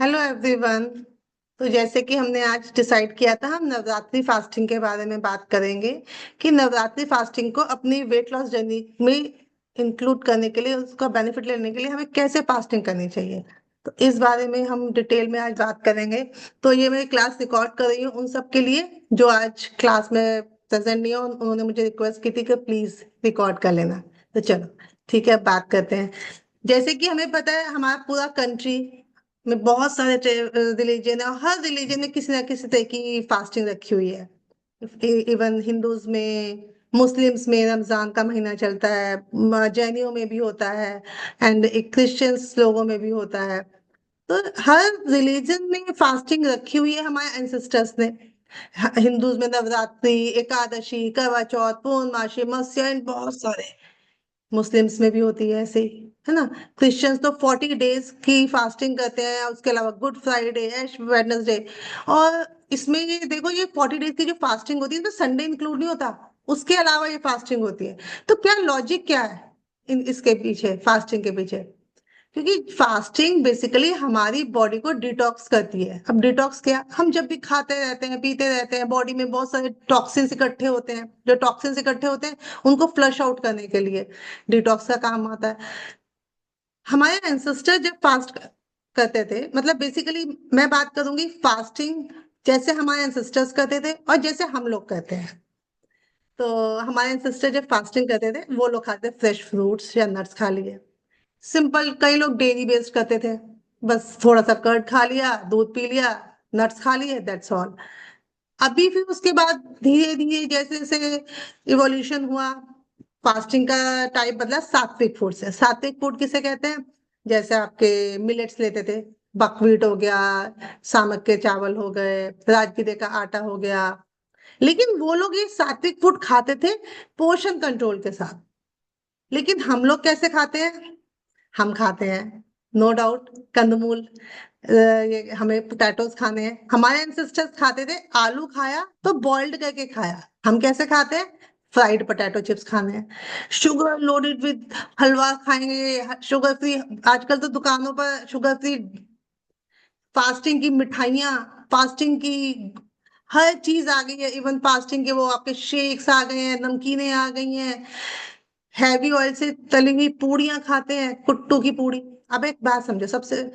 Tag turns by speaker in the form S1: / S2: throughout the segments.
S1: Hello everyone. तो जैसे कि हमने आज डिसाइड किया था, हम नवरात्रि फास्टिंग के बारे में बात करेंगे कि नवरात्रि फास्टिंग को अपनी वेट लॉस जर्नी में इंक्लूड करने के लिए, उसका बेनिफिट लेने के लिए हमें कैसे फास्टिंग करनी चाहिए। तो इस बारे में हम डिटेल में आज बात करेंगे। तो ये मैं क्लास रिकॉर्ड कर रही हूँ उन सब के लिए जो आज क्लास में प्रेजेंट नहीं हो। उन्होंने मुझे रिक्वेस्ट की थी कि प्लीज रिकॉर्ड कर लेना। तो चलो ठीक है, अब बात करते हैं। जैसे कि हमें पता है, हमारा पूरा कंट्री में बहुत सारे रिलीजन है और हर रिलीजन में किसी ना किसी तरह की फास्टिंग रखी हुई है। इवन हिंदूज में, मुस्लिम्स में रमजान का महीना चलता है, जैनियों में भी होता है, एंड क्रिश्चियंस लोगों में भी होता है। तो हर रिलीजन में फास्टिंग रखी हुई है हमारे एंसेस्टर्स ने। हिंदूज में नवरात्रि, एकादशी, करवा चौथ, पूर्णमासी, मत्स्य, एंड बहुत सारे। मुस्लिम्स में भी होती है ऐसे ही, है ना। क्रिश्चियंस तो 40 डेज की फास्टिंग करते हैं, उसके अलावा गुड फ्राइडे, एश वेडनेसडे। और इसमें ये देखो, ये 40 डेज की जो फास्टिंग होती है इसमें संडे इंक्लूड नहीं होता। उसके अलावा ये फास्टिंग होती है। तो क्या लॉजिक क्या है इन इसके पीछे, फास्टिंग के पीछे? क्योंकि फास्टिंग बेसिकली हमारी बॉडी को डिटॉक्स करती है। अब डिटॉक्स क्या, हम जब भी खाते रहते हैं, पीते रहते हैं, बॉडी में बहुत सारे टॉक्सिन्स इकट्ठे होते हैं। जो टॉक्सिन्स इकट्ठे होते हैं उनको फ्लश आउट करने के लिए डिटॉक्स का काम आता है। हमारे एंसेस्टर जब फास्ट करते थे, मतलब बेसिकली मैं बात करूंगी फास्टिंग जैसे हमारे एंसेस्टर्स करते थे और जैसे हम लोग करते हैं। तो हमारे एंसेस्टर जब फास्टिंग करते थे वो लोग खाते फ्रेश फ्रूट्स या नट्स खा लिए। सिंपल, कई लोग डेयरी बेस्ड करते थे। बस थोड़ा सा कर्ड खा लिया, दूध पी लिया, नट्स खा लिए, दैट्स ऑल। अभी फिर उसके बाद धीरे धीरे जैसे जैसे इवोल्यूशन हुआ, फास्टिंग का टाइप बदला सात्विक फूड से। सात्विक फूड किसे कहते हैं? जैसे आपके मिलेट्स लेते थे, बकव्हीट हो गया, सामक के चावल हो गए, राजगिरे का आटा हो गया। लेकिन वो लोग ये सात्विक फूड खाते थे पोषण कंट्रोल के साथ। लेकिन हम लोग कैसे खाते हैं? हम खाते हैं, नो डाउट, कंदमूल। ये हमें पोटैटोज खाने हैं। हमारे एंसेस्टर्स खाते थे, आलू खाया तो बॉइल्ड करके खाया। हम कैसे खाते हैं? फ्राइड पोटैटो चिप्स खाने हैं। शुगर लोडेड विद हलवा खाएंगे, शुगर फ्री। आजकल तो दुकानों पर शुगर फ्री फास्टिंग की मिठाइयाँ, फास्टिंग की हर चीज आ गई है। इवन फास्टिंग के वो आपके शेक्स आ गए हैं, नमकीनें आ गई हैं। हैवी ऑयल से तली हुई पूड़ियां खाते हैं, कुट्टू की पूड़ी। अब एक बात समझो, सबसे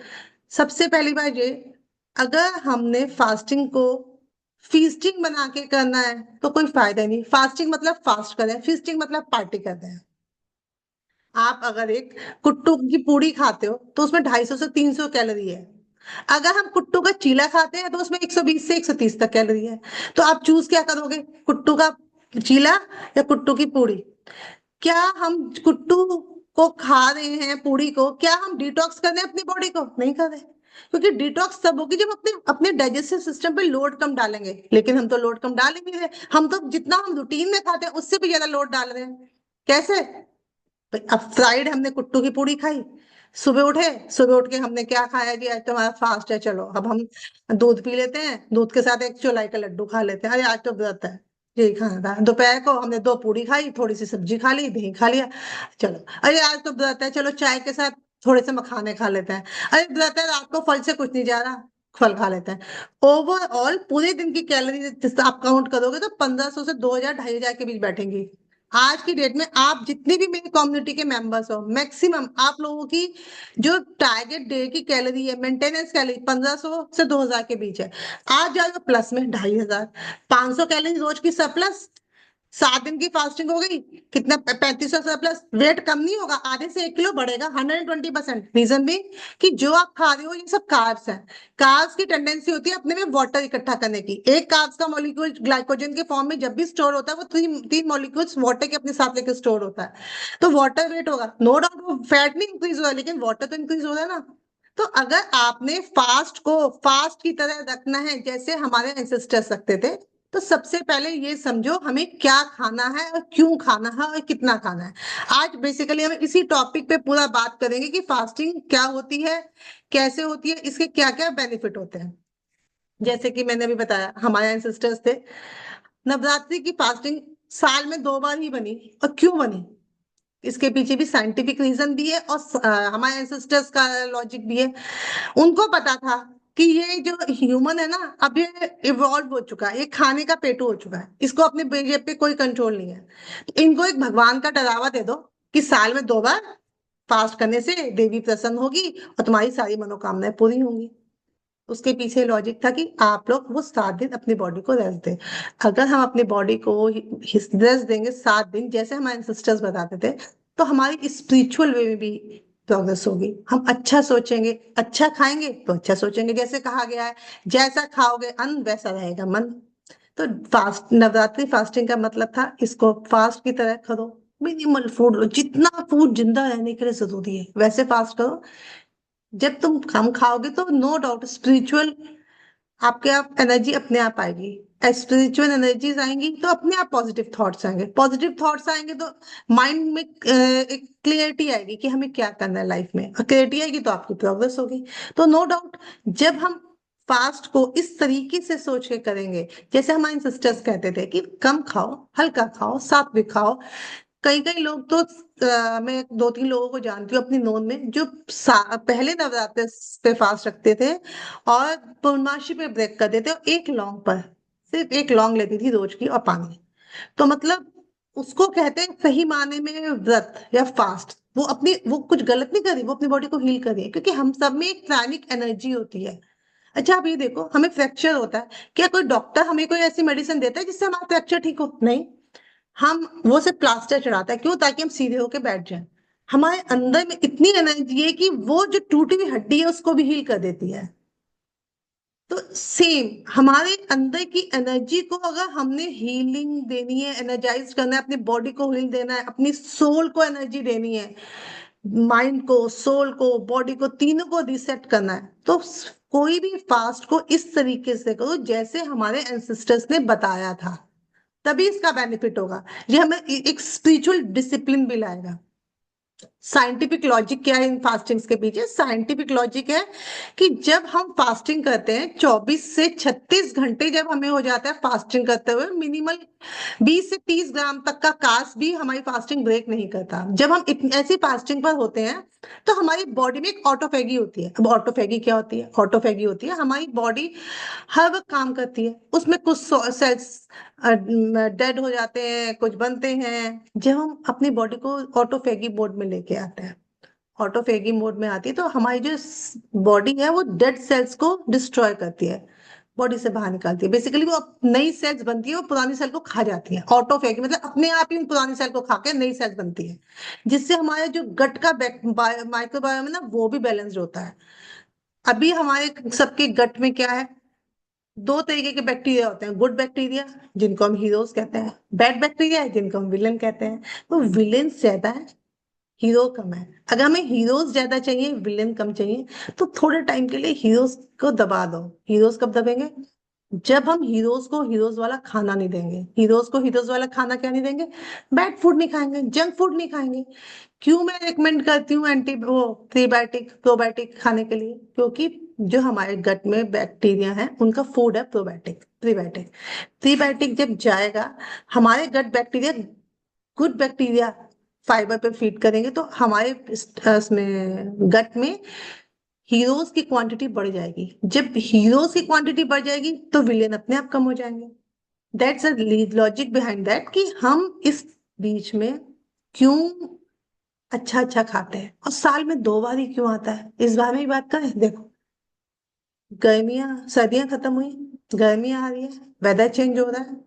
S1: सबसे पहली बात ये, अगर हमने फास्टिंग को फीस्टिंग बना के करना है तो कोई फायदा नहीं। फास्टिंग मतलब फास्ट करें, फीस्टिंग मतलब पार्टी करते हैं। आप अगर एक कुट्टू की पूड़ी खाते हो तो उसमें 250 से 300 कैलोरी है। अगर हम कुट्टू का चीला खाते हैं तो उसमें 120 से 130 तक कैलोरी है। तो आप चूज क्या करोगे, कुट्टू का चीला या कुट्टू की पूड़ी? क्या हम कुट्टू को खा रहे हैं, पूड़ी को, क्या हम डिटॉक्स कर रहे हैं अपनी बॉडी को? नहीं कर रहे। क्योंकि डिटॉक्स तब होगी जब अपने अपने डाइजेस्टिव सिस्टम पे लोड कम डालेंगे। लेकिन हम तो लोड कम डाल ही नहीं रहे। हम तो जितना हम रूटीन में खाते हैं उससे भी ज्यादा लोड डाल रहे हैं। कैसे? अब फ्राइड हमने कुट्टू की पूड़ी खाई, सुबह उठे, सुबह उठ के हमने क्या खाया जी, आज तो हमारा फास्ट है, चलो अब हम दूध पी लेते हैं, दूध के साथ एक चौलाई का लड्डू खा लेते हैं, अरे आज तो व्रत है, यही खाना था। दोपहर को हमने 2 पूड़ी खाई, थोड़ी सी सब्जी खा ली, दही खा लिया, चलो अरे आज तो व्रत है, चलो चाय के साथ थोड़े से मखाने खा लेते हैं। अरे व्रत है, रात को फल से कुछ नहीं जा रहा, फल खा लेते हैं। ओवरऑल पूरे दिन की कैलोरी आप काउंट करोगे तो 1500 से 2000 2500 के बीच बैठेंगी। आज की डेट में आप जितने भी मेरी कम्युनिटी के मेंबर्स हो, मैक्सिमम आप लोगों की जो टारगेट डे की कैलोरी है, मेंटेनेंस कैलोरी 1500 से 2000 के बीच है। आज जाओ प्लस में 2500, 500 कैलोरी रोज की सरप्लस। 7 दिन की फास्टिंग हो गई, कितना 3500 सरप्लस। वेट कम नहीं होगा, आधे से 1 किलो बढ़ेगा, 120%। रीजन भी कि जो आप खा रहे हो ये सब कार्ब्स है। कार्ब्स की टेंडेंसी होती है अपने में वाटर इकट्ठा करने की। एक कार्ब्स का मॉलिक्यूल ग्लाइकोजन के फॉर्म में जब भी स्टोर होता है वो तीन तीन मॉलिक्यूल्स वाटर के अपने साथ लेकर स्टोर होता है। तो वाटर वेट होगा, नो डाउट। वो फैट नहीं इंक्रीज हुआ लेकिन वाटर तो इंक्रीज हो रहा है ना। तो अगर आपने फास्ट को फास्ट की तरह रखना है जैसे हमारे एंसेस्टर्स रखते थे, तो सबसे पहले ये समझो हमें क्या खाना है और क्यों खाना है और कितना खाना है। आज बेसिकली हम इसी टॉपिक पे पूरा बात करेंगे कि फास्टिंग क्या होती है, कैसे होती है, इसके क्या क्या बेनिफिट होते हैं। जैसे कि मैंने अभी बताया, हमारे एंसेस्टर्स थे, नवरात्रि की फास्टिंग साल में 2 बार ही बनी। और क्यों बनी, इसके पीछे भी साइंटिफिक रीजन भी है और हमारे एंसेस्टर्स का लॉजिक भी है। उनको पता था कि ये जो ह्यूमन है ना, अब ये इवॉल्व हो चुका है, ये खाने का पेटू हो चुका है, इसको अपने बेजे पे कोई कंट्रोल नहीं है। तो इनको एक भगवान का डरावा दे दो कि साल में 2 बार फास्ट करने से देवी प्रसन्न होगी और तुम्हारी सारी मनोकामनाएं पूरी होंगी। उसके पीछे लॉजिक था कि आप लोग वो 7 दिन अपनी बॉडी को रेस्ट दें। अगर हम अपनी बॉडी को रेस्ट देंगे 7 दिन, जैसे हमारे सिस्टर्स बताते थे, तो हमारी स्पिरिचुअल वे में भी प्रोग्रेस होगी। हम अच्छा सोचेंगे, अच्छा खाएंगे तो अच्छा सोचेंगे, जैसे कहा गया है, जैसा खाओगे अन्न वैसा रहेगा मन। तो फास्ट, नवरात्रि फास्टिंग का मतलब था इसको फास्ट की तरह करो, मिनिमल फूड लो, जितना फूड जिंदा रहने के लिए जरूरी है वैसे फास्ट करो। जब तुम कम खाओगे तो नो डाउट स्पिरिचुअल आपके आप एनर्जी अपने आप आएगी। स्पिरिचुअल एनर्जीज आएंगी तो अपने आप पॉजिटिव थॉट्स आएंगे, पॉजिटिव थॉट्स आएंगे तो माइंड में एक क्लियरिटी आएगी कि हमें क्या करना है लाइफ में, और क्लियरिटी आएगी तो आपकी प्रोग्रेस होगी। तो नो डाउट जब हम फास्ट को इस तरीके से सोच के करेंगे, जैसे हमारे सिस्टर्स कहते थे कि कम खाओ, हल्का खाओ, सात्विक खाओ। कई कई लोग तो मैं 2-3 लोगों को जानती हूँ अपनी नोन में जो पहले नवरात्र पे फास्ट रखते थे और पूर्णमासी पे ब्रेक करते थे, और एक लौंग पर, सिर्फ एक लौंग लेती थी रोज की और पानी। तो मतलब उसको कहते हैं सही माने में व्रत या फास्ट। वो कुछ गलत नहीं कर रही, वो अपनी बॉडी को हील कर रही है, क्योंकि हम सब में एक प्राणिक एनर्जी होती है। अच्छा आप ये देखो, हमें फ्रैक्चर होता है, क्या कोई डॉक्टर हमें कोई ऐसी मेडिसिन देता है जिससे हमारा फ्रैक्चर ठीक हो? नहीं। हम वो सिर्फ प्लास्टर चढ़ाता है, क्यों? ताकि हम सीधे होके बैठ जाएं। हमारे अंदर में इतनी एनर्जी है कि वो जो टूटी हुई हड्डी है उसको भी हील कर देती है। तो सेम हमारे अंदर की एनर्जी को अगर हमने हीलिंग देनी है, एनर्जाइज करना है, अपनी बॉडी को हील देना है, अपनी सोल को एनर्जी देनी है, माइंड को, सोल को, बॉडी को, तीनों को रिसेट करना है, तो कोई भी फास्ट को इस तरीके से करो जैसे हमारे एंसेस्टर्स ने बताया था, तभी इसका बेनिफिट होगा। ये हमें एक स्पिरिचुअल डिसिप्लिन भी लाएगा। साइंटिफिक लॉजिक क्या है इन फास्टिंग्स के पीछे? साइंटिफिक लॉजिक है कि जब हम फास्टिंग करते हैं 24 से 36 घंटे जब हमें हो जाता है फास्टिंग करते हुए, मिनिमल 20 से 30 ग्राम तक का कास भी हमारी फास्टिंग ब्रेक नहीं करता। जब हम ऐसी फास्टिंग पर होते हैं तो हमारी बॉडी में एक ऑटोफेगी होती है। अब ऑटोफेगी क्या होती है? ऑटोफेगी होती है हमारी बॉडी हर वक्त काम करती है, उसमें कुछ सेल्स डेड हो जाते हैं, कुछ बनते हैं। जब हम अपनी बॉडी को ऑटोफेगी मोड में लेके आते हैं, ऑटोफेगी मोड में आती है, तो हमारी जो बॉडी है वो डेड सेल्स को डिस्ट्रॉय करती है, बॉडी से बाहर निकालती है। बेसिकली वो नई सेल्स बनती है, वो पुरानी सेल को खा जाती है। ऑटोफेगी मतलब अपने आप ही उन पुरानी सेल को खा के नई सेल्स बनती है, जिससे हमारे जो गट का माइक्रोबायोम है ना, वो भी बैलेंस्ड होता है। अभी हमारे सबके गट में क्या है? 2 तरीके के बैक्टीरिया होते हैं, गुड बैक्टीरिया जिनको हम हीरोज कहते हैं, बैड बैक्टीरिया है जिनको हम विलेन कहते हैं। तो विलेन ज्यादा है, हीरो कम है। अगर हमें हीरोज ज्यादा चाहिए, विलेन कम चाहिए, तो थोड़े टाइम के लिए हीरोज को दबा दो। हीरोज कब दबेंगे? जब हम हीरोज को हीरोज वाला खाना नहीं देंगे। हीरोज को हीरोज वाला खाना क्या नहीं देंगे? बैड फूड नहीं खाएंगे, जंक फूड नहीं खाएंगे। क्यों मैं रिकमेंड करती हूँ एंटी वो प्रीबायोटिक प्रोबायोटिक खाने के लिए? क्योंकि जो हमारे गट में बैक्टीरिया है उनका फूड है प्रोबायोटिक, प्रीबायोटिक। प्रीबायोटिक जब जाएगा, हमारे gut bacteria, good bacteria fibre पे फीड करेंगे, तो हमारे इसमें गट में हीरोज की क्वांटिटी बढ़ जाएगी। जब हीरोज की क्वांटिटी बढ़ जाएगी तो विलेन अपने आप कम हो जाएंगे। That's a logic behind that कि हम इस बीच में क्यों अच्छा अच्छा खाते हैं, और साल में 2 बार ही क्यों आता है, इस बारे में ही बात करें। देखो, गर्मियां सर्दियां खत्म हुई, गर्मियां आ रही है, वेदर चेंज हो रहा है।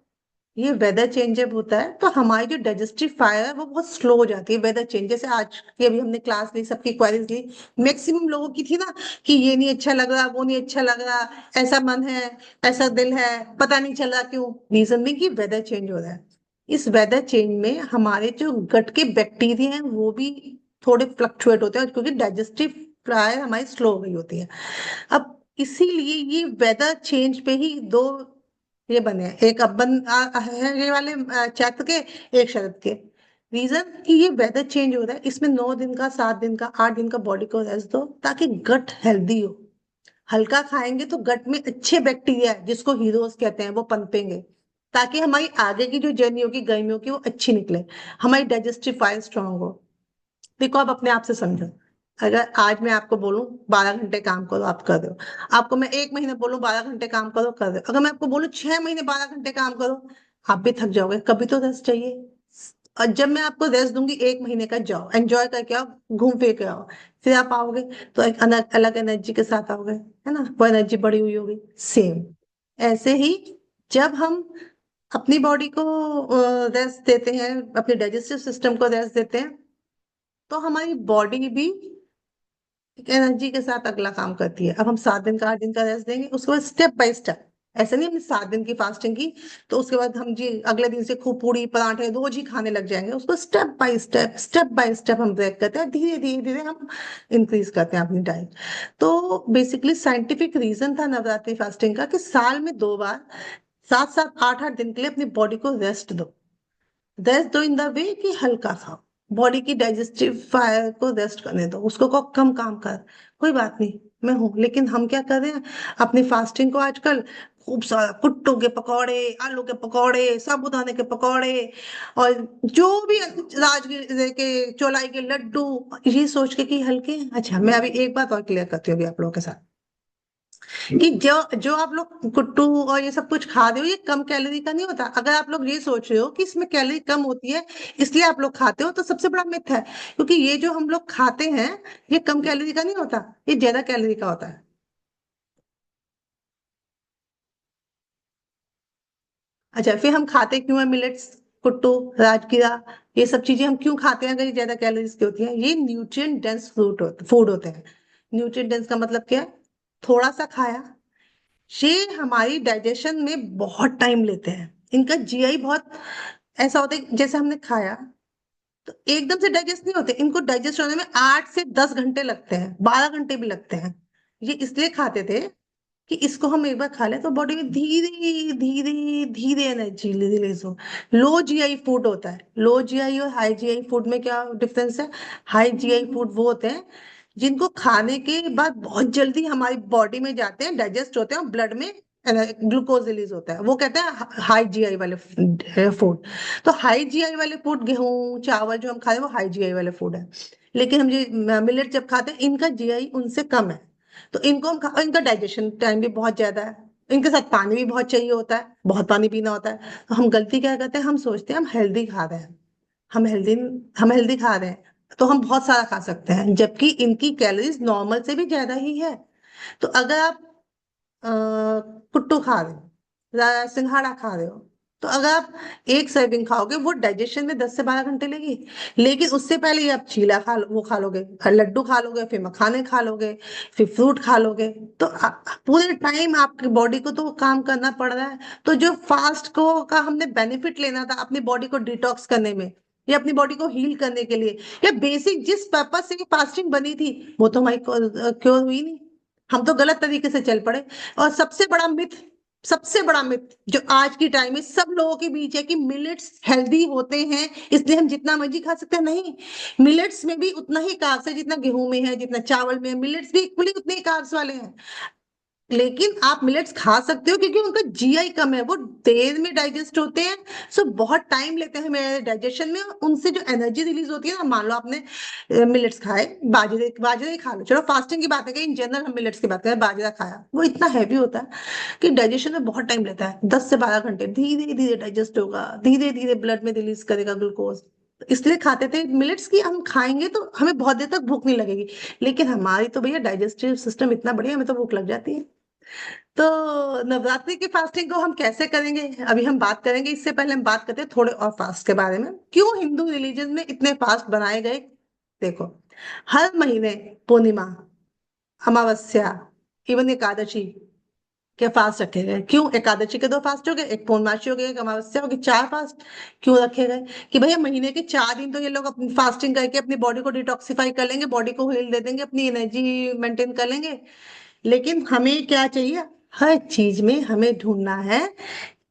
S1: ये वेदर चेंज जब होता है तो हमारी जो डाइजेस्टिव फायर है वो बहुत स्लो हो जाती है। वेदर चेंज, जैसे आज की अभी हमने क्लास ली, सबकी क्वेरीज ली, मैक्सिमम लोगों की थी ना कि ये नहीं अच्छा लग रहा, वो नहीं अच्छा लग रहा, ऐसा मन है, ऐसा दिल है, पता नहीं चल रहा क्यों। रीजन भी कि वेदर चेंज हो रहा है। इस वेदर चेंज में हमारे जो गट के बैक्टीरिया हैं वो भी थोड़े फ्लक्चुएट होते हैं, क्योंकि डाइजेस्टिव फायर हमारी स्लो हो गई होती है। अब इसीलिए ये वेदर चेंज पे ही दो ये बने हैं, एक अब है ये वाले चैत्र के, एक शरद के। रीजन कि ये वेदर चेंज हो रहा है, इसमें 9 दिन का, 7 दिन का, 8 दिन का बॉडी को रेस्ट दो ताकि गट हेल्दी हो। हल्का खाएंगे तो गट में अच्छे बैक्टीरिया है जिसको हीरोज कहते हैं वो पनपेंगे, ताकि हमारी आगे की जो जर्नी होगी गर्मियों की वो अच्छी निकले, हमारी डाइजेस्टिव फाइल स्ट्रांग हो। देखो आप अपने आप से समझो, अगर आज मैं आपको बोलूं 12 घंटे काम करो, आप कर रहे हो। आपको मैं 1 महीने बोलूं 12 घंटे काम करो, कर रहे हो। अगर मैं आपको बोलूं 6 महीने 12 घंटे काम करो, आप भी थक जाओगे। कभी तो रेस्ट चाहिए। और जब मैं आपको रेस्ट दूंगी 1 महीने का, जाओ एंजॉय करके आओ, घूम फिर के आओ, फिर आप आओगे तो एक अलग अलग एनर्जी के साथ आओगे, है ना, वो एनर्जी बढ़ी हुई होगी। सेम ऐसे ही जब हम अपनी बॉडी को रेस्ट देते हैं, अपने डाइजेस्टिव सिस्टम को रेस्ट देते हैं, तो हमारी बॉडी भी एक एनर्जी के साथ अगला काम करती है। अब हम 7 दिन का 8 दिन का रेस्ट देंगे, उसके बाद स्टेप बाय स्टेप। ऐसा नहीं हमने 7 दिन की फास्टिंग की तो उसके बाद हम जी अगले दिन से खूब पूड़ी पराठे रोज ही खाने लग जाएंगे। उसको स्टेप बाय स्टेप हम ब्रेक करते हैं, धीरे धीरे धीरे हम इंक्रीज करते हैं अपनी डाइट। तो बेसिकली साइंटिफिक रीजन था नवरात्रि फास्टिंग का कि साल में 2 बार 7 7 8 8 दिन के लिए अपनी बॉडी को रेस्ट दो। रेस्ट दो इन द वे कि हल्का खाओ, बॉडी की डाइजेस्टिव फायर को रेस्ट करने दो, उसको को कम काम कर। कोई बात नहीं, मैं हूं। लेकिन हम क्या कर रहे हैं अपनी फास्टिंग को आजकल, खूब सारा कुट्टू के पकौड़े, आलू के पकौड़े, साबूदाने के पकौड़े, और जो भी राजगिर के चौलाई के लड्डू, ये सोच के कि हल्के हैं। अच्छा, मैं अभी एक बात और क्लियर करती हूँ अभी आप लोगों के साथ कि जो जो आप लोग कुट्टू और ये सब कुछ खा रहे हो, ये कम कैलोरी का नहीं होता। अगर आप लोग ये सोच रहे हो कि इसमें कैलोरी कम होती है इसलिए आप लोग खाते हो, तो सबसे बड़ा मिथ है। क्योंकि ये जो हम लोग खाते हैं ये कम कैलोरी का नहीं होता, ये ज्यादा कैलोरी का होता है। अच्छा, फिर हम खाते क्यों है मिलेट्स, कुट्टू, राजगिरा, ये सब चीजें हम क्यों खाते हैं अगर ये ज्यादा कैलोरीज की होती है? ये न्यूट्रिएंट डेंस फूड होते हैं। न्यूट्रिएंट डेंस का मतलब क्या है? थोड़ा सा खाया, ये हमारी डाइजेशन में बहुत टाइम लेते हैं। इनका जीआई बहुत ऐसा होता है, जैसे हमने खाया तो एकदम से डाइजेस्ट नहीं होते, इनको डाइजेस्ट होने में 8 से 10 घंटे लगते हैं, 12 घंटे भी लगते हैं। ये इसलिए खाते थे कि इसको हम एक बार खा लें तो बॉडी में धीरे धीरे धीरे एनर्जी रिलीज हो। लो जीआई फूड होता है। लो जीआई और हाई जीआई फूड में क्या डिफरेंस है? हाई जीआई फूड वो होते हैं जिनको खाने के बाद बहुत जल्दी हमारी बॉडी में जाते हैं, डाइजेस्ट होते हैं और ब्लड में ग्लूकोज रिलीज होता है, वो कहते हैं हाई जीआई वाले फूड। तो हाई जीआई वाले फूड, गेहूं चावल जो हम खा रहे हैं वो हाई जीआई वाले फूड है। लेकिन हम जो मिलेट जब खाते हैं इनका जीआई उनसे कम है, तो इनको हम और इनका डाइजेशन टाइम भी बहुत ज्यादा है। इनके साथ पानी भी बहुत चाहिए होता है, बहुत पानी पीना होता है। तो हम गलती क्या करते हैं, हम सोचते हैं हम हेल्दी खा रहे हैं, हम हेल्दी हम हेल्दी खा रहे हैं तो हम बहुत सारा खा सकते हैं, जबकि इनकी कैलोरीज नॉर्मल से भी ज्यादा ही है। तो अगर आप अ, कुट्टू खा रहे हो, सिंघाड़ा खा रहे हो, तो अगर आप एक सर्विंग खाओगे वो डाइजेशन में 10 से 12 घंटे लेगी। लेकिन उससे पहले ये आप चीला वो खा लोगे, फिर लड्डू खा लोगे, फिर मखाने खा लोगे, फिर फ्रूट खा लोगे। तो पूरे टाइम आपकी बॉडी को तो काम करना पड़ रहा है। तो जो फास्ट को का हमने बेनिफिट लेना था अपनी बॉडी को डिटॉक्स करने में, या अपनी बॉडी को हील करने के लिए, या बेसिक जिस पर्पज से फास्टिंग बनी थी, वो तो हमारी क्योर हुई नहीं। हम तो गलत तरीके से चल पड़े। और सबसे बड़ा मिथ जो आज की टाइम में सब लोगों के बीच है कि मिलेट्स हेल्दी होते हैं इसलिए हम जितना मर्जी खा सकते हैं। नहीं, मिलेट्स में भी उतना ही कार्ब्स है जितना गेहूं में है, जितना चावल में है। मिलेट्स भी इक्वली उतने ही कार्ब्स वाले हैं। लेकिन आप मिलेट्स खा सकते हो क्योंकि उनका जीआई कम है, वो देर में डाइजेस्ट होते हैं। सो बहुत टाइम लेते हैं मेरे डाइजेशन में। उनसे जो एनर्जी रिलीज होती है ना, मान लो आपने मिलेट्स खाए, बाजरे बाजरे ही खा लो, चलो फास्टिंग की बात है, इन जनरल हम मिलेट्स की बात करें, बाजरा खाया, वो इतना हैवी होता है कि डाइजेशन में बहुत टाइम लेता है, 10 से 12 घंटे धीरे धीरे डाइजेस्ट होगा, धीरे धीरे ब्लड में रिलीज करेगा ग्लूकोज। इसलिए खाते थे मिलेट्स की, हम खाएंगे तो हमें बहुत देर तक भूख नहीं लगेगी। लेकिन हमारी तो भैया डाइजेस्टिव सिस्टम इतना बढ़िया, हमें तो भूख लग जाती है। तो नवरात्रि की फास्टिंग को हम कैसे करेंगे अभी हम बात करेंगे। इससे पहले हम बात करते हैं थोड़े और फास्ट के बारे में, क्यों हिंदू रिलीजन में इतने फास्ट बनाए गए। देखो, हर महीने पूर्णिमा, अमावस्या, इवन एकादशी के फास्ट रखे गए। क्यों? एकादशी के 2 फास्ट हो गए, एक पूर्णमासी हो गई, एक अमावस्या हो गई, 4 फास्ट क्यों रखे गए? कि भैया महीने के 4 दिन तो ये लोग अपनी फास्टिंग करके अपनी बॉडी को डिटॉक्सिफाई कर लेंगे, बॉडी को हील दे देंगे, अपनी एनर्जी मेंटेन कर लेंगे। लेकिन हमें क्या चाहिए? हर चीज में हमें ढूंढना है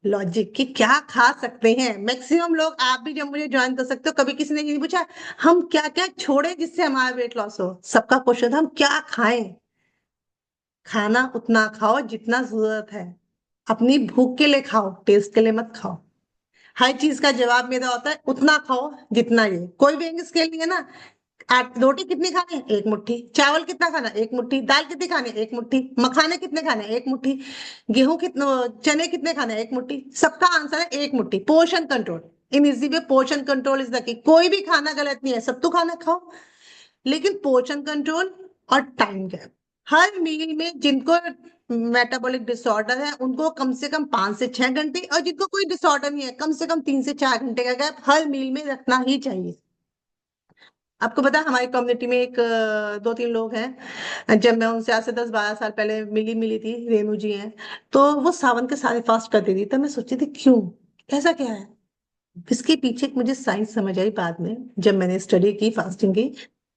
S1: लॉजिक, कि क्या खा सकते हैं। मैक्सिमम लोग, आप भी जब मुझे ज्वाइन कर सकते हो, कभी किसी ने ये नहीं पूछा हम क्या क्या छोड़े जिससे हमारा वेट लॉस हो। सबका क्वेश्चन था हम क्या खाएं। खाना उतना खाओ जितना जरूरत है, अपनी भूख के लिए खाओ, टेस्ट के लिए मत खाओ। हर चीज का जवाब मेरा होता है उतना खाओ जितना। ये कोई वेइंग स्केल नहीं है ना, रोटी कितनी खानी है? एक मुट्ठी। चावल कितना खाना? एक मुट्ठी। दाल कितनी खानी है? एक मुट्ठी। मखाने कितने खाने हैं? एक मुट्ठी। गेहूं कितने, चने कितने खाने हैं? एक मुट्ठी। सबका आंसर है एक मुट्ठी। Portion control, in easy way portion control is the key. कोई भी खाना गलत नहीं है, सब तो खाना खाओ, लेकिन पोर्शन कंट्रोल और टाइम गैप। हर मील में जिनको मेटाबॉलिक डिसऑर्डर है उनको कम से कम 5 से 6 घंटे, और जिनको कोई डिसऑर्डर नहीं है कम से कम 3 से 4 घंटे का गैप हर मील में रखना ही चाहिए। आपको पता है हमारी कम्युनिटी में एक 2-3 लोग हैं, जब मैं उनसे आज से 10-12 साल पहले मिली मिली थी, रेणु जी हैं, तो वो सावन के सारे फास्ट करती थी। तब मैं सोची थी क्यों, ऐसा क्या है। इसके पीछे एक मुझे साइंस समझ आई बाद में, जब मैंने स्टडी की फास्टिंग की,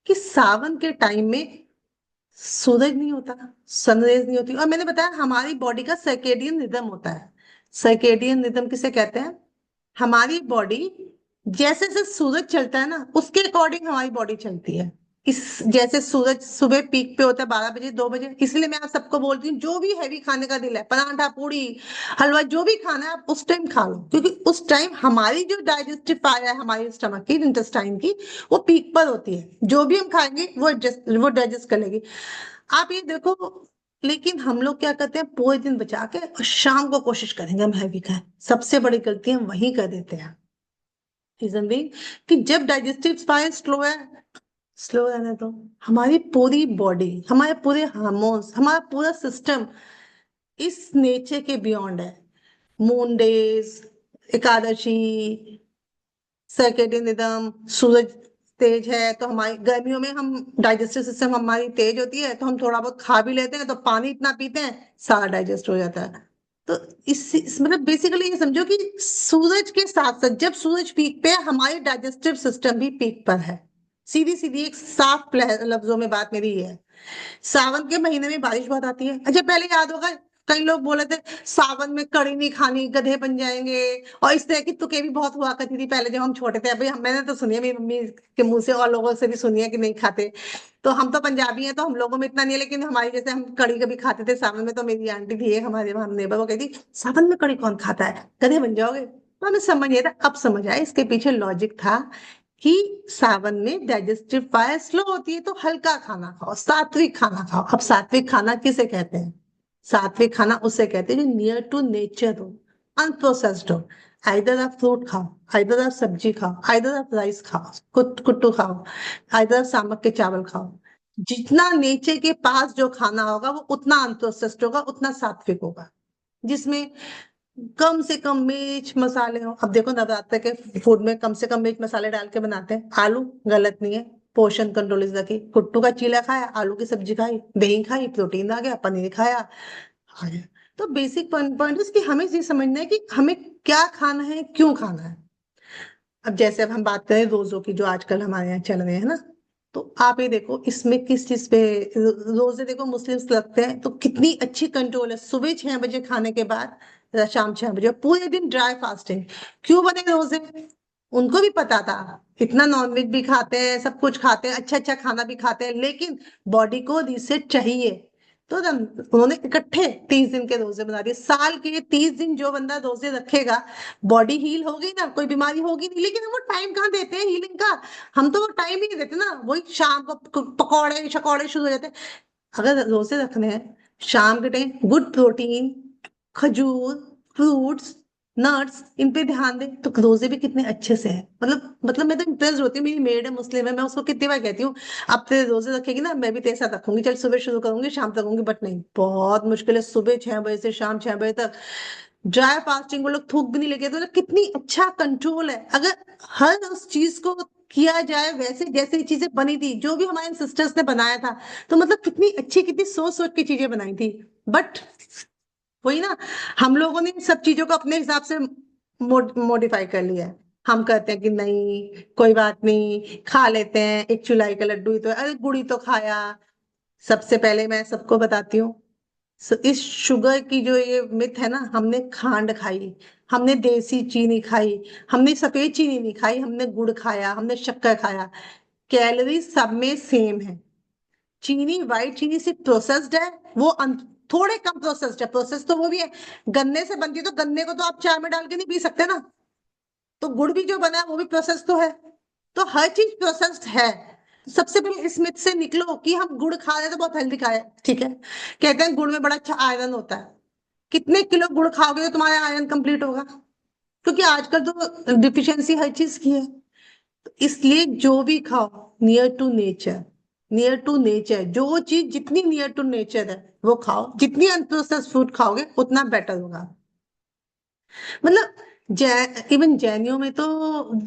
S1: कि सावन के टाइम में सूरज नहीं होता, सनरेज नहीं होती, और मैंने बताया हमारी बॉडी का सर्केडियन रिदम होता है। सर्केडियन रिदम किसे कहते हैं? हमारी बॉडी जैसे जैसे सूरज चलता है ना, उसके अकॉर्डिंग हमारी बॉडी चलती है। इस जैसे सूरज सुबह पीक पे होता है 12 बजे 2 बजे, इसलिए मैं आप सबको बोलती हूँ जो भी हैवी खाने का दिल है, पराठा पूड़ी हलवा जो भी खाना है आप उस टाइम खा लो, क्योंकि उस टाइम हमारी जो डाइजेस्टिव फायर है हमारी स्टमक की, इंटेस्टाइन की, वो पीक पर होती है। जो भी हम खाएंगे वो डाइजेस्ट कर लेगी। आप ये देखो, लेकिन हम लोग क्या करते हैं, पूरे दिन बचा के और शाम को कोशिश करेंगे हम हैवी खाएं। सबसे बड़ी गलती हम वही कर देते हैं। रीजन भी कि जब डाइजेस्टिव फायर स्लो है, स्लो रहने दो। हमारी पूरी बॉडी, हमारे पूरे हार्मोन्स, हमारा पूरा सिस्टम इस नेचर के बियॉन्ड है। Moon days, Ekadashi, circadian rhythm, सूरज तेज है तो हमारी गर्मियों में हम डाइजेस्टिव सिस्टम हमारी तेज होती है, तो हम थोड़ा बहुत खा भी लेते हैं, तो पानी इतना पीते हैं सारा डाइजेस्ट हो जाता है। तो मतलब बेसिकली ये समझो कि सूरज के साथ साथ जब सूरज पीक पे है हमारी डाइजेस्टिव सिस्टम भी पीक पर है। सीधी सीधी एक साफ लफ्जों में बात मेरी ये है। सावन के महीने में बारिश बहुत आती है। अच्छा पहले याद होगा, कई लोग बोले थे सावन में कड़ी नहीं खानी, गधे बन जाएंगे, और इस तरह की तुकें भी बहुत हुआ करती थी पहले जब हम छोटे थे। अभी मैंने तो सुनी है, मेरी मम्मी के मुंह से और लोगों से भी सुनी है कि नहीं खाते। तो हम तो पंजाबी हैं तो हम लोगों में इतना नहीं है, लेकिन हमारी जैसे हम कड़ी कभी खाते थे सावन में, तो मेरी आंटी भी है हमारे वहां नेबर, वो कहती सावन में कड़ी कौन खाता है, गधे बन जाओगे। तो हमें समझ नहीं था, अब समझ आया इसके पीछे लॉजिक था कि सावन में डाइजेस्टिव फायर स्लो होती है, तो हल्का खाना खाओ, सात्विक खाना खाओ। अब सात्विक खाना किसे कहते हैं? सात्विक खाना उसे कहते हैं जो नियर टू नेचर हो, अनप्रोसेस्ड हो। आइदर आप फ्रूट खाओ, आइदर आप सब्जी खाओ, आइदर आप राइस खाओ, कुट्टू खाओ, आइदर आप सामक के चावल खाओ। जितना नेचर के पास जो खाना होगा वो उतना अनप्रोसेस्ड होगा, उतना सात्विक होगा, जिसमें कम से कम मिर्च मसाले हो। अब देखो नवरात्र के फूड में कम से कम मिर्च मसाले डाल के बनाते हैं। आलू गलत नहीं है, पोषण कंट्रोल इज द की। कुट्टू का चीला खाया, आलू की सब्जी खाई, दही खाई, प्रोटीन आ गया, पनीर खाया, आ गया। तो बेसिक पॉइंट कि हमें ये समझना है कि हमें क्या खाना है, क्यों खाना है। अब जैसे अब हम बात करें रोजों की जो आजकल हमारे यहाँ चल रहे हैं ना, तो आप ये देखो इसमें किस चीज पे रोजे देखो मुस्लिम्स लगते हैं, तो कितनी अच्छी कंट्रोल है। सुबह 6 बजे खाने के बाद शाम 6 बजे पूरे दिन ड्राई फास्टिंग। क्यों बने रोजे? उनको भी पता था, इतना नॉनवेज भी खाते हैं, सब कुछ खाते हैं, अच्छा अच्छा खाना भी खाते हैं, लेकिन बॉडी को रीसेट चाहिए। तो उन्होंने इकट्ठे 30 दिन के रोजे बना दिए। साल के 30 दिन जो बंदा रोजे रखेगा, बॉडी हील होगी ना, कोई बीमारी होगी नहीं। लेकिन हम वो टाइम कहाँ देते हैं हीलिंग का? हम तो वो टाइम ही नहीं देते ना, वही शाम को पकौड़े शकौड़े शुरू हो जाते हैं। अगर रोजे रखने हैं, शाम के टाइम गुड प्रोटीन, खजूर, फ्रूट्स, नट्स, इन पे ध्यान दें तो रोजे भी कितने अच्छे से है। मतलब मैं तो इंप्रेस होती हूँ, मेरी मेड है मुस्लिम है, मैं उसको कितनी बार कहती हूँ अब तेरे रोजे रखेगी ना मैं भी तेरे साथ रखूंगी, चल सुबह शुरू करूंगी शाम तक रखूंगी। बट नहीं, बहुत मुश्किल है। सुबह 6 बजे से शाम 6 बजे तक ड्राई फास्टिंग, वो लोग थूक भी नहीं लेके, तो मतलब कितनी अच्छा कंट्रोल है। अगर हर उस चीज को किया जाए वैसे जैसे ये चीजें बनी थी, जो भी हमारे सिस्टर्स ने बनाया था, तो मतलब कितनी अच्छी, कितनी सोच सोच की चीजें बनाई थी। बट वही ना, हम लोगों ने इन सब चीजों को अपने हिसाब से मॉडिफाई कर लिया है। हम कहते हैं कि नहीं कोई बात नहीं, खा लेते हैं, एक चुलाई का लड्डू ही तो है, अरे गुड़ी तो खाया। सबसे पहले मैं सबको बताती हूँ, इस शुगर की जो ये मिथ है ना, हमने खांड खाई, हमने देसी चीनी खाई, हमने सफेद चीनी नहीं खाई, हमने गुड़ खाया, हमने शक्कर खाया। कैलोरी सब में सेम है। चीनी, व्हाइट चीनी सिर्फ प्रोसेस्ड है, वो थोड़े कम प्रोसेस्ड है। प्रोसेस तो वो भी है, गन्ने से बनती है, तो गन्ने को तो आप चाय में डाल के नहीं पी सकते ना। तो गुड़ भी जो बना है वो भी प्रोसेस तो है। तो हर चीज प्रोसेस्ड है। सबसे पहले इस मिथ से निकलो कि हम गुड़ खा रहे हैं तो बहुत हेल्दी खा रहे हैं, ठीक है। कहते हैं गुड़ में बड़ा अच्छा आयरन होता है। कितने किलो गुड़ खाओगे तो तुम्हारा आयरन कंप्लीट होगा? क्योंकि आजकल तो डिफिशियंसी हर चीज की है। तो इसलिए जो भी खाओ, near to nature. Near to nature, जो चीज जितनी नियर टू नेचर है वो खाओ। जितनी अनप्रोसेस्ड फूड खाओगे उतना बेटर होगा। मतलब इवन जैनियों में तो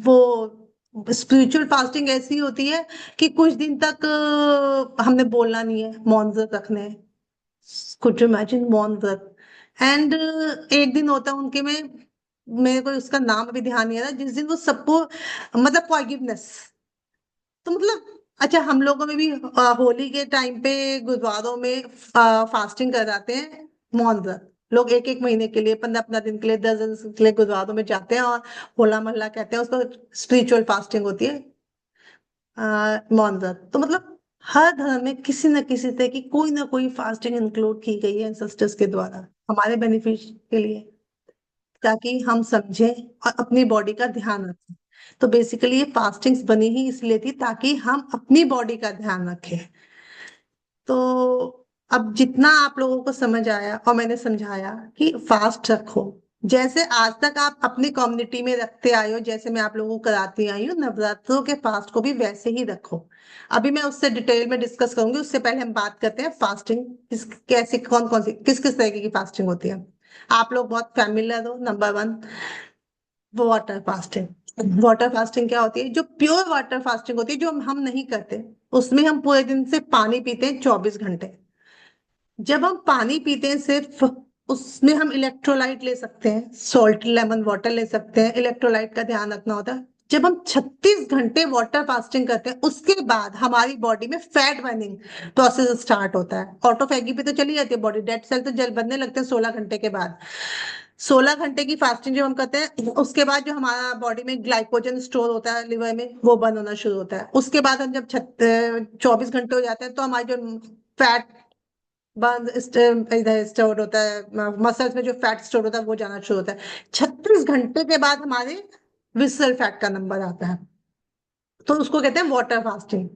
S1: वो स्पिरिचुअल फास्टिंग ऐसी होती है कि कुछ दिन तक हमने बोलना नहीं है, मौन व्रत रखने हैं। कुड यू इमेजिन, मौन व्रत। एंड एक दिन होता है उनके में, मेरे को उसका नाम अभी ध्यान नहीं आ रहा, जिस दिन वो सबको मतलब फॉरगिवनेस। तो मतलब अच्छा, हम लोगों में भी होली के टाइम पे गुरुद्वारों में फास्टिंग कर जाते हैं, मौन व्रत। लोग एक एक महीने के लिए, 15-15 दिन के लिए, 10 दिन के लिए गुरुद्वारों में जाते हैं और होला मोहल्ला कहते हैं उसको, स्पिरिचुअल फास्टिंग होती है, मौन व्रत। तो मतलब हर धर्म में किसी न किसी तरह की कोई ना कोई फास्टिंग इंक्लूड की गई है एंसेस्टर्स के द्वारा, हमारे बेनिफिट के लिए, ताकि हम समझें और अपनी बॉडी का ध्यान रखें। तो बेसिकली ये फास्टिंग्स बनी ही इसलिए थी ताकि हम अपनी बॉडी का ध्यान रखें। तो अब जितना आप लोगों को समझ आया और मैंने समझाया कि फास्ट रखो, जैसे आज तक आप अपनी कम्युनिटी में रखते आए हो, जैसे मैं आप लोगों को कराती आई हूँ नवरात्रों के फास्ट को भी वैसे ही रखो। अभी मैं उससे डिटेल में डिस्कस करूंगी, उससे पहले हम बात करते हैं फास्टिंग किस कैसे, कौन कौन सी, किस किस तरीके की फास्टिंग होती है। आप लोग बहुत फैमिलियर हो। Number one, water fasting. Water fasting क्या होती है? जो प्योर वाटर फास्टिंग होती है, जो हम नहीं करते, उसमें हम पूरे दिन से पानी पीते हैं 24 घंटे। जब हम पानी पीते हैं सिर्फ, उसमें हम इलेक्ट्रोलाइट ले सकते हैं, सॉल्ट लेमन वाटर ले सकते हैं, इलेक्ट्रोलाइट का ध्यान रखना होता है। जब हम 36 घंटे वाटर फास्टिंग करते हैं, उसके बाद हमारी बॉडी में फैट बर्निंग प्रोसेस स्टार्ट होता है। ऑटोफैगी पे तो चली जाती है बॉडी, डेड सेल तो जल बनने लगते हैं 16 घंटे के बाद। 16 घंटे की फास्टिंग जो हम करते हैं, उसके बाद जो हमारा बॉडी में ग्लाइकोजन स्टोर होता है लिवर में, वो बर्न होना शुरू होता है। उसके बाद हम जब 24 घंटे हो जाते हैं, तो हमारी जो फैट बंद इधर स्टोर होता है, मसल्स में जो फैट स्टोर होता है वो जाना शुरू होता है। 36 घंटे के बाद हमारे विसरल फैट का नंबर आता है, तो उसको कहते हैं वाटर फास्टिंग।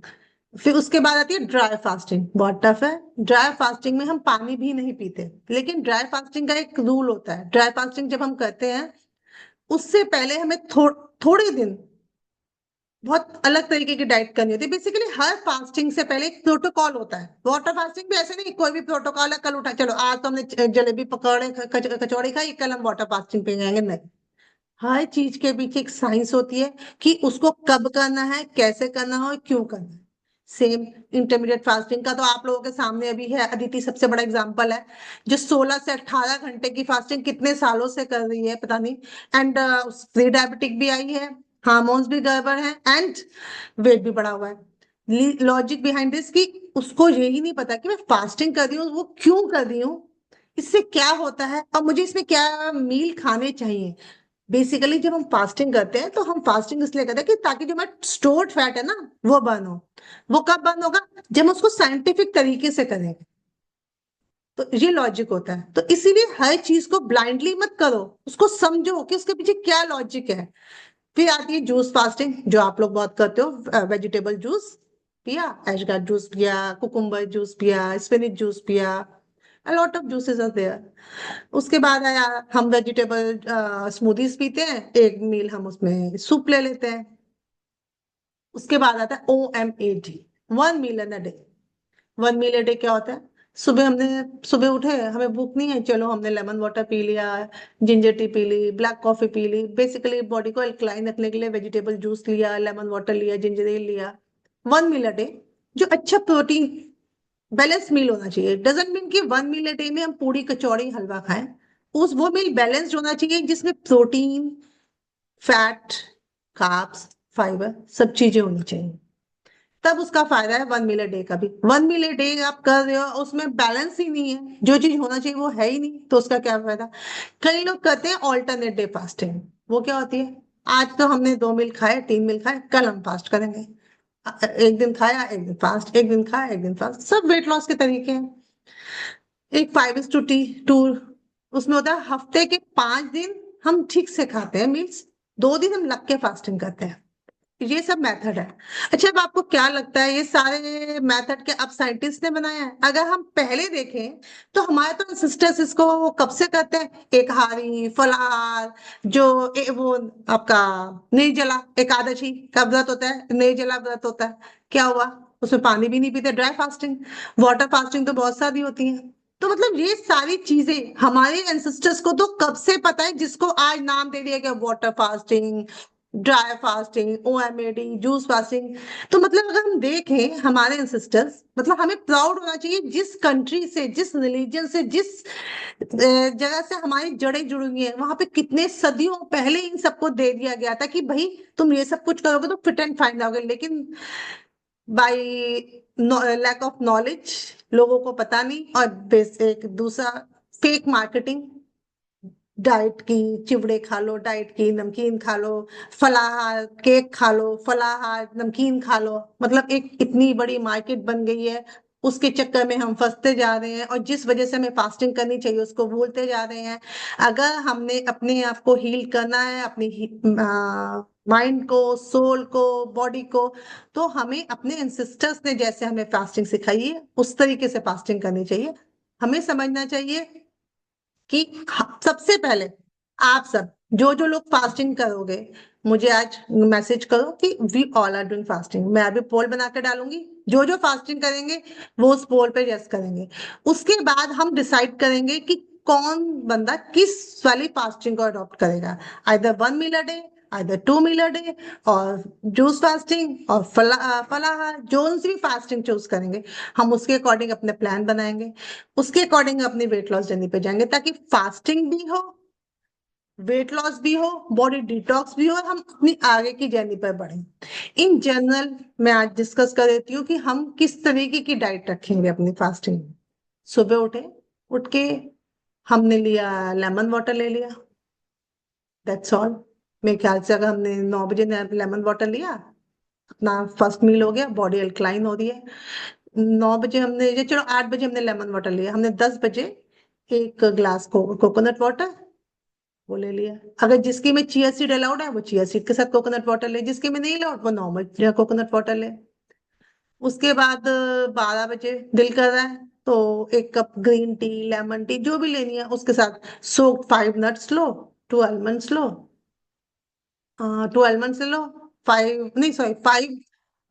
S1: फिर उसके बाद आती है ड्राई फास्टिंग। बहुत टफ है। ड्राई फास्टिंग में हम पानी भी नहीं पीते, लेकिन ड्राई फास्टिंग का एक रूल होता है। ड्राई फास्टिंग जब हम करते हैं, उससे पहले हमें थोड़े दिन बहुत अलग तरीके की डाइट करनी होती है। बेसिकली हर फास्टिंग से पहले एक प्रोटोकॉल होता है। वाटर फास्टिंग भी ऐसे नहीं, कोई भी प्रोटोकॉल है, कल उठा चलो आज तो हमने जलेबी पकौड़े कचौड़ी खाई, कल हम वाटर फास्टिंग पे जाएंगे, नहीं। हर चीज के पीछे एक साइंस होती है कि उसको कब करना है, कैसे करना है और क्यों करना है। सेम इंटरमीडिएट फास्टिंग का तो आप लोगों के सामने अभी है, अदिति सबसे बड़ा एग्जांपल है, जो 16 से 18 घंटे की फास्टिंग कितने सालों से कर रही है पता नहीं। एंड प्री डायबिटिक भी आई है, हार्मोन्स भी गड़बड़ है, एंड वेट भी बढ़ा हुआ है। लॉजिक बिहाइंड दिस कि उसको यही नहीं पता कि मैं फास्टिंग कर रही हूँ वो क्यों कर रही हूँ, इससे क्या होता है और मुझे इसमें क्या मील खाने चाहिए। बेसिकली जब हम फास्टिंग करते हैं, तो हम फास्टिंग इसलिए करते हैं कि ताकि जो हमारा स्टोर्ड फैट है ना, वो बर्न हो। वो कब बर्न होगा? जब हम उसको साइंटिफिक तरीके से करेंगे। तो ये लॉजिक होता है। तो इसीलिए हर चीज को ब्लाइंडली मत करो, उसको समझो कि उसके पीछे क्या लॉजिक है। फिर आती है जूस फास्टिंग, जो आप लोग बहुत करते हो। वेजिटेबल जूस पिया, एशगार्ड जूस पिया, कुकुम्बर जूस पिया, स्पिनिच जूस पिया, a lot of juices are there। उसके बाद आया, हम वेजिटेबल स्मूदीज पीते हैं, एक मील हम उसमें सूप ले लेते हैं। उसके बाद आता है OMAD, 1 meal in a day। 1 meal a day क्या होता है? सुबह हमने सुबह उठे, हमें भूख नहीं है, चलो हमने लेमन वाटर पी लिया, जिंजर टी पी ली, ब्लैक कॉफी पी ली, बेसिकली बॉडी को अल्कलाइन रखने के लिए वेजिटेबल जूस लिया, लेमन वाटर लिया, जिंजर एल लिया। 1 meal a day, जो अच्छा प्रोटीन बैलेंस मील होना चाहिए। डजेंट मीन कि 1 meal a day में हम पूरी कचौड़ी हलवा खाएं। उस वो मील बैलेंस्ड होना चाहिए, जिसमें प्रोटीन, फैट, कार्ब्स, फाइबर सब चीजें होनी चाहिए। तब उसका फायदा है 1 meal a day का भी। 1 meal a day आप कर रहे हो, उसमें बैलेंस ही नहीं है, जो चीज होना चाहिए वो है ही नहीं, तो उसका क्या फायदा? कई लोग करते हैं ऑल्टरनेट डे फास्टिंग। वो क्या होती है? आज तो हमने 2 मील खाए, 3 मील खाए, कल हम फास्ट करेंगे। एक दिन खाया, एक दिन फास्ट, एक दिन खाया, एक दिन फास्ट, सब वेट लॉस के तरीके हैं। एक 5:2 उसमें होता है, हफ्ते के 5 दिन हम ठीक से खाते हैं मील्स, 2 दिन हम लग के फास्टिंग करते हैं। ये सब मेथड है। अच्छा, अब आपको क्या लगता है ये सारे मेथड के अब साइंटिस्ट ने बनाया है? अगर हम पहले देखें तो हमारे तो सिस्टर्स इसको कब से करते हैं, एक हारी फलाहार, जो वो आपका निर्जला एकादशी का व्रत होता है, निर्जला व्रत होता है, क्या हुआ, उसमें पानी भी नहीं पीते, ड्राई फास्टिंग। वाटर फास्टिंग तो बहुत सारी होती है। तो मतलब ये सारी चीजें हमारे एंसेस्टर्स को तो कब से पता है, जिसको आज नाम दे दिया गया water fasting, dry fasting, OMAD, juice fasting. तो मतलब अगर हम देखें हमारे एंसेस्टर्स, मतलब हमें प्राउड होना चाहिए जिस कंट्री से, जिस रिलीजन से, जिस जगह से हमारी जड़ें जुड़ी हुई हैं, वहां पे कितने सदियों पहले इन सबको दे दिया गया था कि भाई तुम ये सब कुछ करोगे तो फिट एंड फाइन रहोगे। लेकिन बाय लैक ऑफ नॉलेज, लोगों को पता नहीं, और बेसिक दूसरा फेक मार्केटिंग, डाइट की चिवड़े खा लो, डाइट की नमकीन खा लो, फलाहार केक खा लो, फलाहार नमकीन खा लो, मतलब एक इतनी बड़ी मार्केट बन गई है। उसके चक्कर में हम फंसते जा रहे हैं, और जिस वजह से हमें फास्टिंग करनी चाहिए उसको भूलते जा रहे हैं। अगर हमने अपने आप को हील करना है, अपनी माइंड को, सोल को, बॉडी को, तो हमें अपने एंसेस्टर्स ने जैसे हमें फास्टिंग सिखाई है उस तरीके से फास्टिंग करनी चाहिए। हमें समझना चाहिए कि सबसे पहले आप सब जो जो लोग फास्टिंग करोगे, मुझे आज मैसेज करो कि we all are doing fasting. मैं अभी पोल बना के डालूंगी, जो जो फास्टिंग करेंगे वो उस पोल पे यस करेंगे। उसके बाद हम डिसाइड करेंगे कि कौन बंदा किस वाली फास्टिंग को अडॉप्ट करेगा, either 1 meal a day, either 2 meal a day, और जूस फास्टिंग और फलाहार, जो सी भी फास्टिंग चूज करेंगे हम उसके अकॉर्डिंग अपने प्लान बनाएंगे, उसके अकॉर्डिंग अपनी वेट लॉस जर्नी पे जाएंगे, ताकि फास्टिंग भी हो, वेट लॉस भी हो, बॉडी डिटॉक्स भी हो, और हम अपनी आगे की जर्नी पर बढ़े। इन जनरल मैं आज डिस्कस कर देती हूँ कि हम किस तरीके की डाइट रखेंगे अपनी फास्टिंग में। सुबह उठे, उठ के हमने लिया लेमन वाटर ले लिया, दैट्स ऑल। मेरे ख्याल से अगर हमने 9 बजे लेमन वाटर लिया, अपना फर्स्ट मील हो गया, बॉडी अल्कलाइन हो रही है। 9 बजे हमने, ये चलो 8 बजे हमने लेमन वाटर लिया, हमने 10 बजे एक ग्लास कोकोनट वाटर वो ले लिया। अगर जिसके में चिया सीड अलाउड है वो चिया सीड के साथ कोकोनट वाटर ले, जिसके में नहीं अलाउड वो नॉर्मल कोकोनट वाटर ले। उसके बाद 12 बजे दिल कर रहा है तो 1 cup green tea, lemon tea, जो भी लेनी है उसके साथ सोक्ड 5 नट्स लो, 2 आलमंड्स लो, 2 आलमंड्स ले लो, 5 नहीं सॉरी 5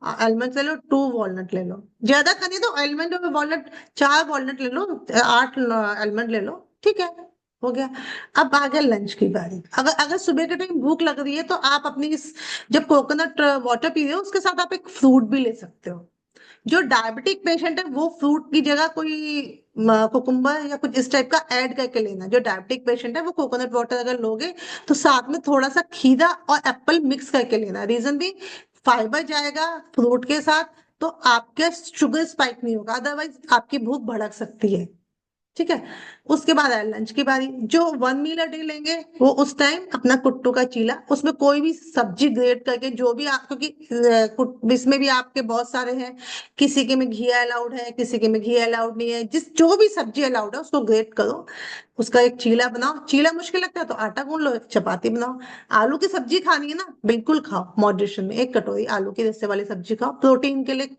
S1: आलमंड ले लो, 2 वॉलनट ले लो। ज्यादा करनी तो आलमंड और वॉलनट, 4 वॉलनट ले लो, 8 आलमंड ले लो, ठीक है, हो गया। अब आ गया लंच की बारी। अगर अगर सुबह के टाइम भूख लग रही है तो आप अपनी इस, जब कोकोनट वाटर पी रहे हो उसके साथ आप एक फ्रूट भी ले सकते हो। जो डायबिटिक पेशेंट है वो फ्रूट की जगह कोई कुकुम्बर या कुछ इस टाइप का ऐड करके लेना। जो डायबिटिक पेशेंट है वो कोकोनट वाटर अगर लोगे तो साथ में थोड़ा सा खीरा और एप्पल मिक्स करके लेना। रीजन भी, फाइबर जाएगा फ्रूट के साथ, तो आपके शुगर स्पाइक नहीं होगा, अदरवाइज आपकी भूख भड़क सकती है, ठीक है। उसके बाद है लंच की बारी। जो 1 मील अ डे लेंगे वो उस टाइम अपना कुट्टू का चीला, उसमें कोई भी सब्जी ग्रेट करके, जो भी आप, क्योंकि इसमें भी आपके बहुत सारे हैं, किसी के में घी अलाउड है, किसी के में घी अलाउड नहीं है, जिस जो भी सब्जी अलाउड है उसको ग्रेट करो, उसका एक चीला बनाओ। चीला मुश्किल लगता है तो आटा गूंद लो, चपाती बनाओ। आलू की सब्जी खानी है ना, बिल्कुल खाओ मॉडरेशन में, 1 कटोरी आलू की रेसे वाली सब्जी खाओ। प्रोटीन के लिए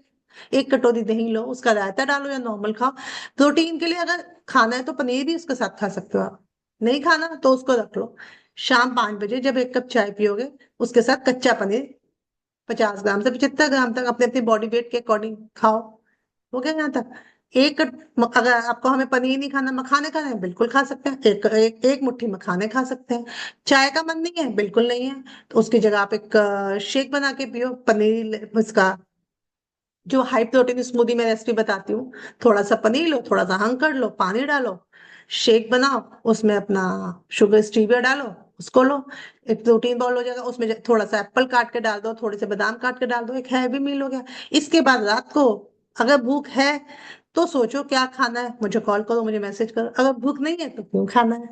S1: 1 कटोरी दही लो, उसका रायता डालो या नॉर्मल खाओ। प्रोटीन के लिए अगर खाना है तो पनीर भी उसके साथ खा सकते हो आप, नहीं खाना तो उसको रख लो। शाम 5 बजे जब 1 कप चाय पियोगे उसके साथ कच्चा पनीर 50 ग्राम से 75 ग्राम तक अपने अपनी बॉडी वेट के अकॉर्डिंग खाओ। हो गया यहाँ तक। अगर आपको, हमें पनीर नहीं खाना, मखाने खाने हैं, बिल्कुल खा सकते हैं, एक मुट्ठी मखाने खा सकते हैं। चाय का मन नहीं है, बिल्कुल नहीं है, तो उसकी जगह आप एक शेक बना के पियो, पनीर उसका, जो हाई प्रोटीन स्मूदी में रेसिपी बताती हूँ। थोड़ा सा पनीर लो, थोड़ा सा हंग कर लो, पानी डालो, शेक बनाओ, उसमें अपना शुगर स्टीविया डालो, उसको लो। एक प्रोटीन बाउल हो जाएगा, उसमें थोड़ा सा एप्पल काट के डाल दो, थोड़े से बादाम काट के डाल दो, एक हैवी मील हो गया। इसके बाद रात को अगर भूख है तो सोचो क्या खाना है, मुझे कॉल करो, मुझे मैसेज करो। अगर भूख नहीं है तो क्यों खाना है,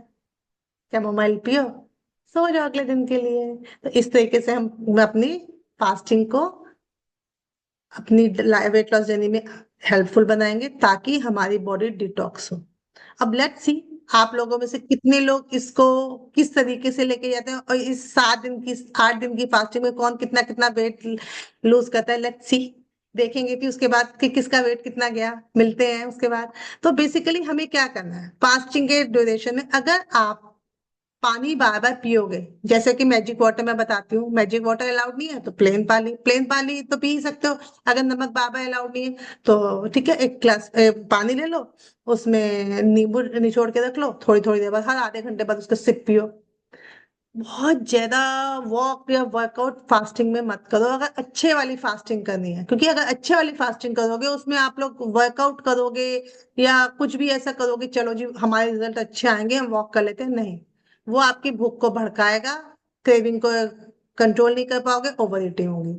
S1: कैमोमाइल पियो, सो जाओ अगले दिन के लिए। तो इस तरीके से हम अपनी फास्टिंग को अपनी वेट लॉस जर्नी में हेल्पफुल बनाएंगे ताकि हमारी बॉडी डिटॉक्स हो। अब लेट्स सी आप लोगों में से कितने लोग इसको किस तरीके से लेके जाते हैं, और इस 7 दिन की 8 दिन की फास्टिंग में कौन कितना कितना वेट लूज करता है, लेट्स सी। देखेंगे कि उसके बाद कि किसका वेट कितना गया, मिलते हैं उसके बाद। तो बेसिकली हमें क्या करना है फास्टिंग के ड्यूरेशन में, अगर आप पानी बार बार पियोगे, जैसे कि मैजिक वाटर मैं बताती हूँ, मैजिक वाटर अलाउड नहीं है तो प्लेन पानी तो पी ही सकते हो। अगर नमक बार बार अलाउड नहीं है तो ठीक है, एक ग्लास पानी ले लो, उसमें नींबू निचोड़ के रख लो, थोड़ी थोड़ी देर बाद हर आधे घंटे बाद उसको सिप पियो। बहुत ज्यादा वॉक या वर्कआउट फास्टिंग में मत करो, अगर अच्छे वाली फास्टिंग करनी है, क्योंकि अगर अच्छे वाली फास्टिंग करोगे उसमें आप लोग वर्कआउट करोगे या कुछ भी ऐसा करोगे, चलो जी हमारे रिजल्ट अच्छे आएंगे हम वॉक कर लेते हैं, नहीं। वो आपकी भूख को भड़काएगा, क्रेविंग को कंट्रोल नहीं कर पाओगे, ओवर ईटिंग होगी।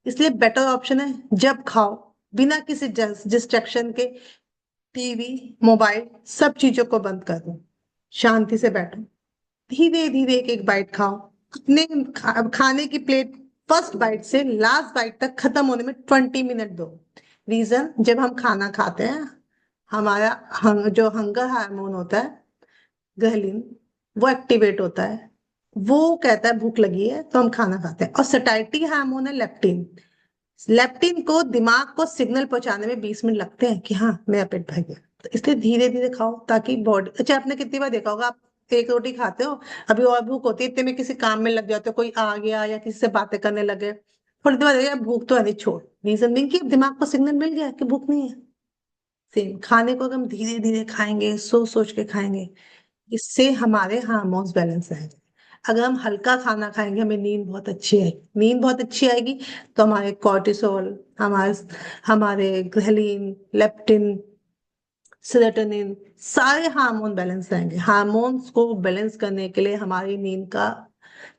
S1: इसलिए बेटर ऑप्शन है जब खाओ, बिना किसी डिस्ट्रैक्शन के, टीवी, मोबाइल, सब चीजों को बंद कर दो, शांति से बैठो, धीरे धीरे एक एक बाइट खाओ। अपने खाने की प्लेट फर्स्ट बाइट से लास्ट बाइट तक खत्म होने में 20 मिनट दो। रीजन, जब हम खाना खाते हैं हमारा जो हंगर हार्मोन होता है, ग्रेलिन, वो एक्टिवेट होता है। वो कहता है भूख लगी है तो हम खाना खाते हैं। और सटाइटी हार्मोन है लेप्टिन, लेप्टिन को दिमाग को सिग्नल पहुंचाने में 20 मिनट लगते हैं कि हाँ मेरा पेट भर गया। तो इसलिए धीरे धीरे खाओ ताकि बॉडी, अच्छा आपने कितनी बार देखा होगा, आप एक रोटी खाते हो, अभी और भूख होती है, इतने में किसी काम में लग जाते हो, कोई आ गया या किसी से बातें करने लगे, थोड़ी देर बाद यार भूख तो है नहीं, छोड़। रीजन नहीं कि दिमाग को सिग्नल मिल गया कि भूख नहीं है। सेम खाने को अगर हम धीरे धीरे खाएंगे, सोच सोच के खाएंगे, इससे हमारे हार्मोन्स बैलेंस रहेंगे। अगर हम हल्का खाना खाएंगे, हमें नींद बहुत अच्छी आएगी, नींद बहुत अच्छी आएगी तो हमारे कॉर्टिसोल, हमारे हमारे ग्रेलिन, लेप्टिन, सेरोटोनिन, सारे हार्मोन बैलेंस रहेंगे। हार्मोन्स को बैलेंस करने के लिए हमारी नींद का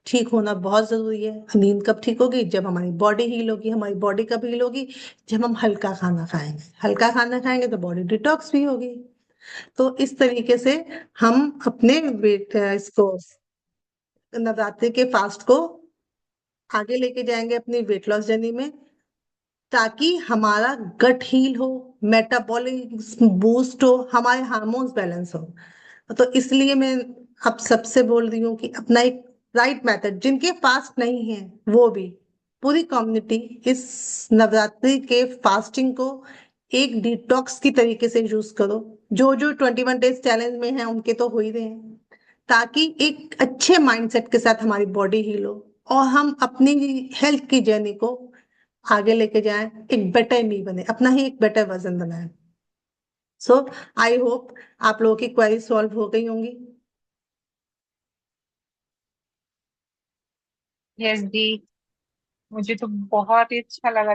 S1: ठीक होना बहुत जरूरी है। नींद कब ठीक होगी, जब हमारी बॉडी हील होगी। हमारी बॉडी कब हील होगी, जब हम हल्का खाना खाएंगे। हल्का खाना खाएंगे तो बॉडी डिटॉक्स भी होगी। तो इस तरीके से हम अपने वेट इसको, नवरात्रि के फास्ट को आगे लेके जाएंगे अपनी वेट लॉस जर्नी में, ताकि हमारा गट हील हो, मेटाबॉलिक बूस्ट हो, हमारे हार्मोन्स बैलेंस हो। तो इसलिए मैं अब सबसे बोल रही हूँ कि अपना एक राइट मेथड, जिनके फास्ट नहीं है वो भी, पूरी कम्युनिटी इस नवरात्रि के फास्टिंग को एक डिटॉक्स की तरीके से यूज करो। जो जो 21 डेज चैलेंज में है उनके तो हो ही रहे हैं, ताकि एक अच्छे माइंडसेट के साथ हमारी बॉडी हील हो और हम अपनी हेल्थ की जर्नी को आगे लेके जाएं, एक बेटर मी बने, अपना ही एक बेटर वर्जन बनाएं। सो आई होप आप लोगों की क्वेरी सॉल्व हो गई होंगी।
S2: यस जी, मुझे तो बहुत ही अच्छा लगा।